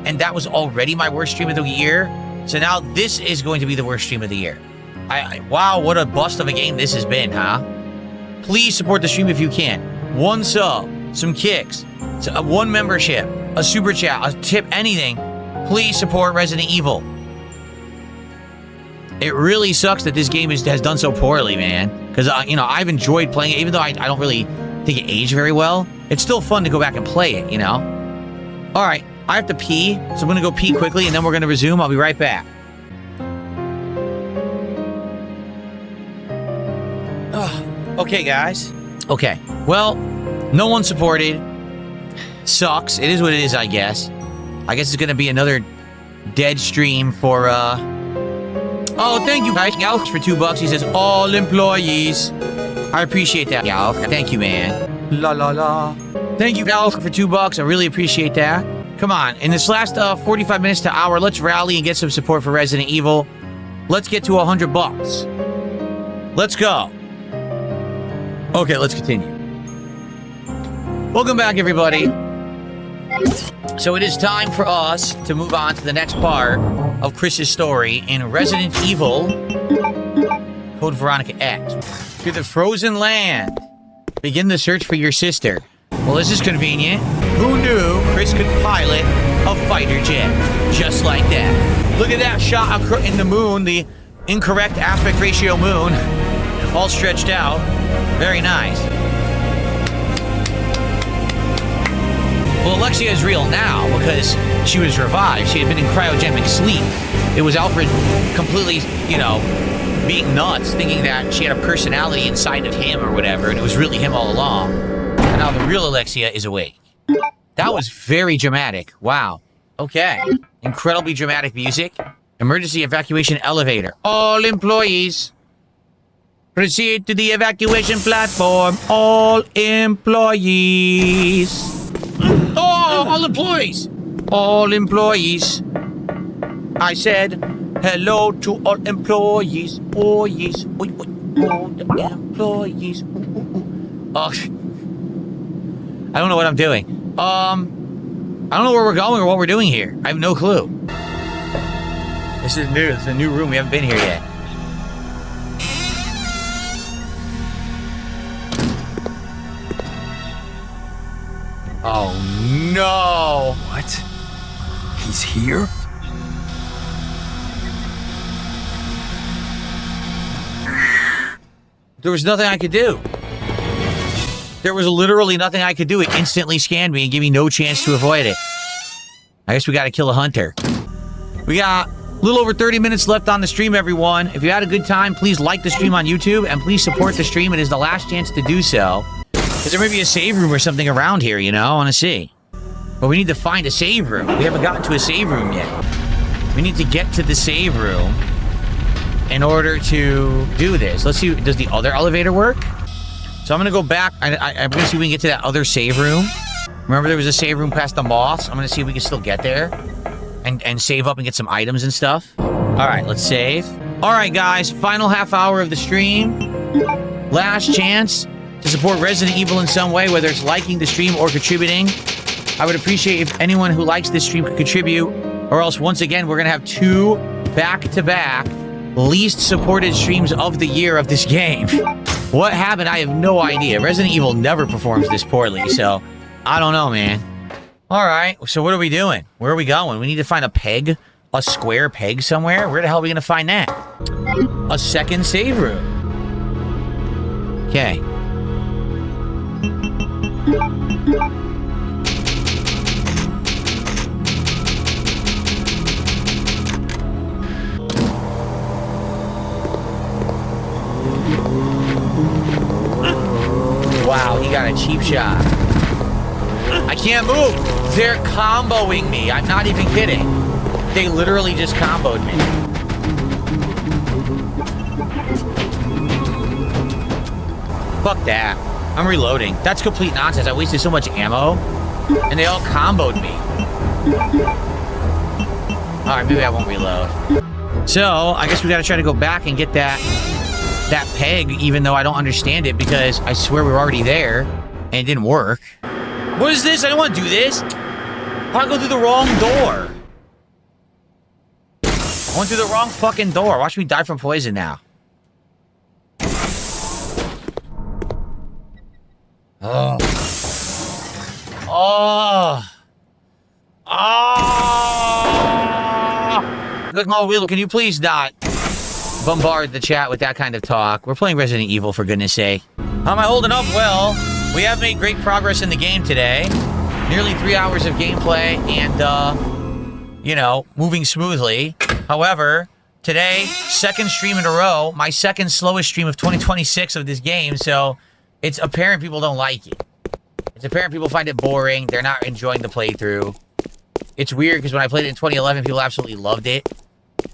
and that was already my worst stream of the year. So now this is going to be the worst stream of the year. Wow, what a bust of a game this has been, huh? Please support the stream if you can. 1 sub, some kicks, 1 membership, a super chat, a tip, anything. Please support Resident Evil. It really sucks that this game has done so poorly, man. Because, you know, I've enjoyed playing it, even though I don't really think it aged very well. It's still fun to go back and play it, you know? All right, I have to pee, so I'm going to go pee quickly, and then we're going to resume. I'll be right back. Okay, guys. Okay, well, no one supported. Sucks. It is what it is, I guess. I guess it's going to be another dead stream for, Oh, thank you, guys. Alex for $2. He says, all employees. I appreciate that, Alex. Thank you, man. La, la, la. Thank you, Alex, for $2. I really appreciate that. Come on. In this last 45 minutes to hour, let's rally and get some support for Resident Evil. Let's get to $100. Let's go. Okay, let's continue. Welcome back, everybody. So it is time for us to move on to the next part of Chris's story in Resident Evil Code Veronica X. To the frozen land. Begin the search for your sister. Well, this is convenient. Who knew Chris could pilot a fighter jet just like that? Look at that shot in the moon, the incorrect aspect ratio moon, all stretched out. Very nice. Well, Alexia is real now because she was revived. She had been in cryogenic sleep. It was Alfred completely, you know, being nuts, thinking that she had a personality inside of him or whatever, and it was really him all along. Now the real Alexia is awake. That was very dramatic. Wow. Okay. Incredibly dramatic music. Emergency evacuation elevator. All employees proceed to the evacuation platform. All employees. Oh, all employees. All employees. I said hello to all employees. Oh, yes. All the employees. Oh, I don't know what I'm doing. I don't know where we're going or what we're doing here. I have no clue. This is new. It's a new room. We haven't been here yet. Oh, no. What? He's here? There was nothing I could do. There was literally nothing I could do. It instantly scanned me and gave me no chance to avoid it. I guess we got to kill a hunter. We got a little over 30 minutes left on the stream, everyone. If you had a good time, please like the stream on YouTube and please support the stream. It is the last chance to do so. Because there may be a save room or something around here, you know? I want to see. But we need to find a save room. We haven't gotten to a save room yet. We need to get to the save room in order to do this. Let's see, does the other elevator work? So I'm going to go back. I'm going to see if we can get to that other save room. Remember there was a save room past the moths? I'm going to see if we can still get there and save up and get some items and stuff. All right, let's save. All right, guys, final half hour of the stream. Last chance to support Resident Evil in some way, whether it's liking the stream or contributing. I would appreciate if anyone who likes this stream could contribute, or else once again, we're going to have 2 back-to-back least supported streams of the year of this game. What happened? I have no idea. Resident Evil never performs this poorly, so I don't know, man. All right, so what are we doing? Where are we going? We need to find a peg, a square peg somewhere. Where the hell are we going to find that? A second save room. Okay. Wow, he got a cheap shot. I can't move. They're comboing me. I'm not even kidding. They literally just comboed me. Fuck that. I'm reloading. That's complete nonsense. I wasted so much ammo. And they all comboed me. Alright, maybe I won't reload. So, I guess we gotta try to go back and get that peg, even though I don't understand it, because I swear we were already there, and it didn't work. What is this? I don't want to do this. How I go through the wrong door? I went through the wrong fucking door. Watch me die from poison now. Oh. Oh. Oh. Look, no, Will, can you please not bombard the chat with that kind of talk? We're playing Resident Evil, for goodness sake. How am I holding up? Well, we have made great progress in the game today. Nearly 3 hours of gameplay and, you know, moving smoothly. However, today, second stream in a row, my second slowest stream of 2026 of this game, so it's apparent people don't like it. It's apparent people find it boring. They're not enjoying the playthrough. It's weird because when I played it in 2011, people absolutely loved it.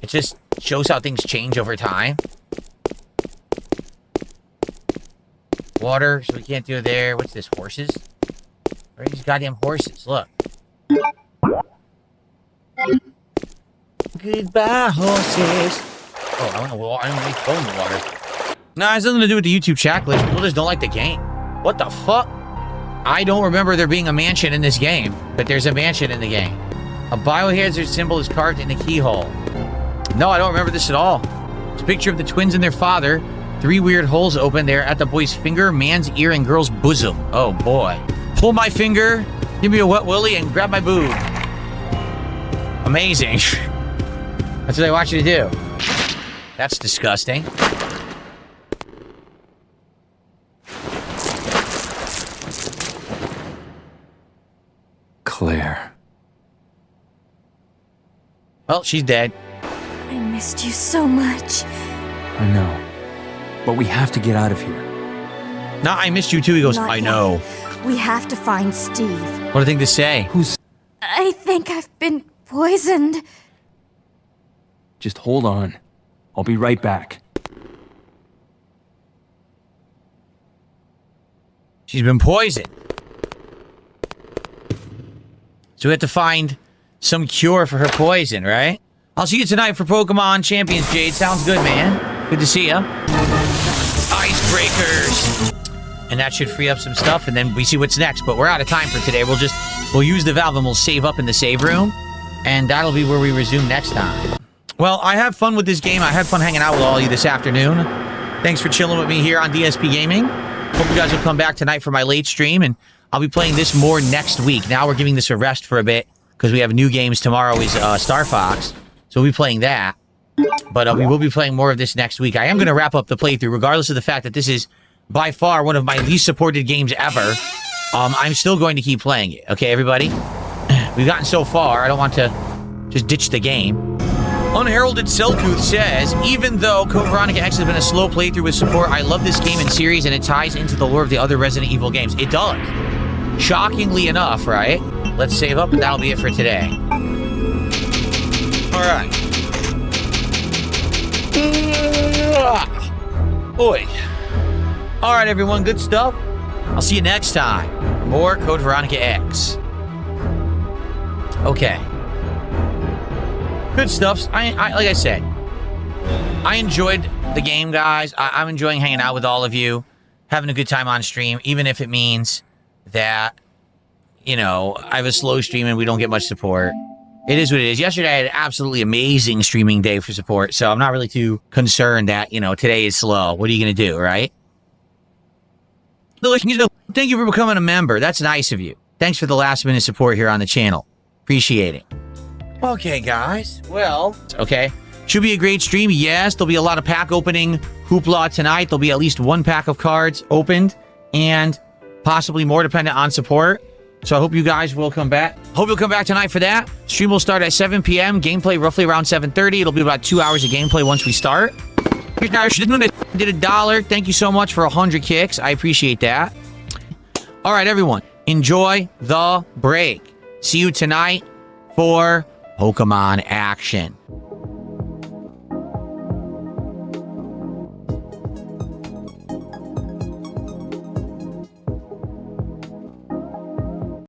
It just shows how things change over time. Water, so we can't do it there. What's this, horses? Where are these goddamn horses? Look. Goodbye, horses. Oh, I don't want to throw in the water. No, it has nothing to do with the YouTube chat glitch. People just don't like the game. What the fuck? I don't remember there being a mansion in this game, but there's a mansion in the game. A biohazard symbol is carved in the keyhole. No, I don't remember this at all. It's a picture of the twins and their father. 3 weird holes open there at the boy's finger, man's ear, and girl's bosom. Oh, boy. Pull my finger, give me a wet willy, and grab my boob. Amazing. That's what I want you to do. That's disgusting. Claire. Well, she's dead. I missed you so much. I know. But we have to get out of here. No, I missed you too. He goes, Not I yet. know. We have to find Steve. What do you think to say? I think I've been poisoned. Just hold on. I'll be right back. She's been poisoned. So we have to find some cure for her poison, right? I'll see you tonight for Pokemon Champions, Jade. Sounds good, man. Good to see ya. Icebreakers. And that should free up some stuff, and then we see what's next. But we're out of time for today. We'll use the valve and we'll save up in the save room. And that'll be where we resume next time. Well, I had fun with this game. I had fun hanging out with all of you this afternoon. Thanks for chilling with me here on DSP Gaming. Hope you guys will come back tonight for my late stream, and I'll be playing this more next week. Now we're giving this a rest for a bit because we have new games. Tomorrow is Star Fox, so we'll be playing that. But we will be playing more of this next week. I am going to wrap up the playthrough, regardless of the fact that this is by far one of my least supported games ever. I'm still going to keep playing it. Okay, everybody? We've gotten so far. I don't want to just ditch the game. Unheralded Selkuth says, even though Code Veronica X has been a slow playthrough with support, I love this game and series, and it ties into the lore of the other Resident Evil games. It does. Shockingly enough, right? Let's save up, and that'll be it for today. All right. Oi. All right, everyone. Good stuff. I'll see you next time for more Code Veronica X. Okay. Good stuff. Like I said, I enjoyed the game, guys. I'm enjoying hanging out with all of you, having a good time on stream, even if it means that, you know, I have a slow stream and we don't get much support. It is what it is. Yesterday, I had an absolutely amazing streaming day for support, so I'm not really too concerned that, you know, today is slow. What are you going to do, right? Thank you for becoming a member. That's nice of you. Thanks for the last-minute support here on the channel. Appreciate it. Okay, guys. Well, okay. Should be a great stream. Yes, there'll be a lot of pack opening hoopla tonight. There'll be at least one pack of cards opened and possibly more dependent on support. So I hope you guys will come back. Hope you'll come back tonight for that. Stream will start at 7 p.m. Gameplay roughly around 7:30. It'll be about 2 hours of gameplay once we start. Did $1. Thank you so much for 100 kicks. I appreciate that. All right, everyone. Enjoy the break. See you tonight for Pokemon action.